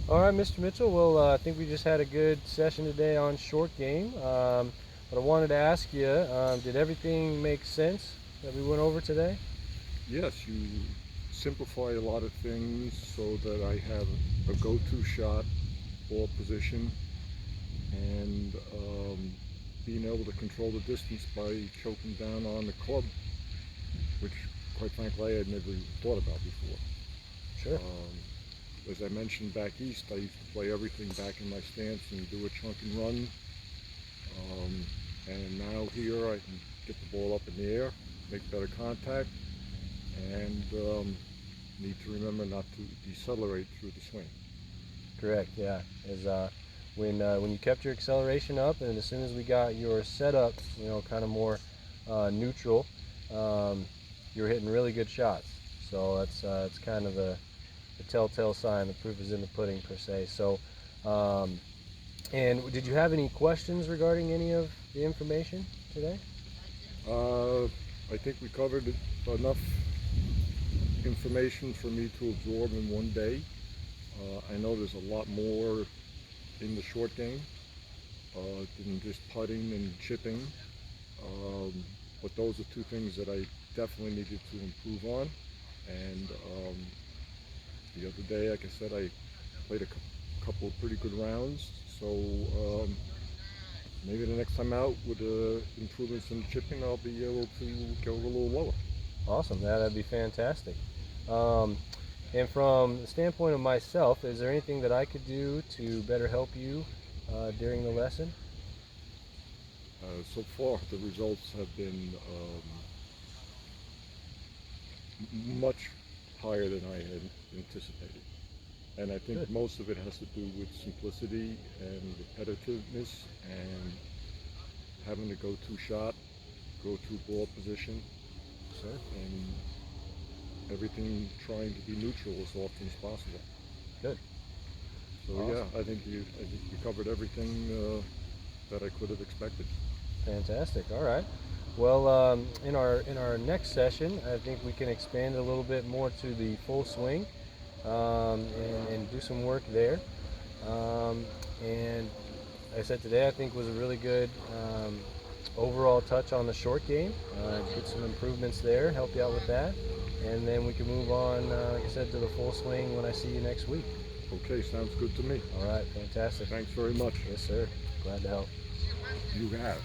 All right, Mr. Mitchell. Well, I think we just had a good session today on short game. But I wanted to ask you, did everything make sense that we went over today? Yes, you simplify a lot of things so that I have a go-to shot, ball position, and being able to control the distance by choking down on the club, which, quite frankly, I had never thought about before. Sure. As I mentioned back east, I used to play everything back in my stance and do a chunk and run. Um, and now here I can get the ball up in the air, make better contact, and need to remember not to decelerate through the swing. Correct. Yeah. Is when you kept your acceleration up, and as soon as we got your setup, kind of more neutral, um, you're hitting really good shots. So it's kind of the telltale sign. The proof is in the pudding, per se. So, um, and did you have any questions regarding any of the information today? Uh, I think we covered enough information for me to absorb in one day. I know there's a lot more in the short game than just putting and chipping. Um, but those are two things that I definitely needed to improve on. And the other day, like I said, I played a couple of pretty good rounds. So maybe the next time out with improvements in chipping, I'll be able to go a little lower. Awesome. That'd be fantastic. Um, and from the standpoint of myself, is there anything that I could do to better help you during the lesson? So far, the results have been much higher than I had anticipated. And I think Good. most of it has to do with simplicity and repetitiveness and having a go-to shot, go-to ball position, Sure. and everything trying to be neutral as often as possible. Good. So yeah, Awesome. I think you covered everything that I could have expected. Fantastic. All right. Well, in our next session, I think we can expand a little bit more to the full swing, and do some work there. Um, and like I said today, I think was a really good overall touch on the short game. Get some improvements there, help you out with that, and then we can move on, like I said, to the full swing when I see you next week. Okay, sounds good to me. All right, fantastic. Thanks very much. Yes, sir. Glad to help. You have.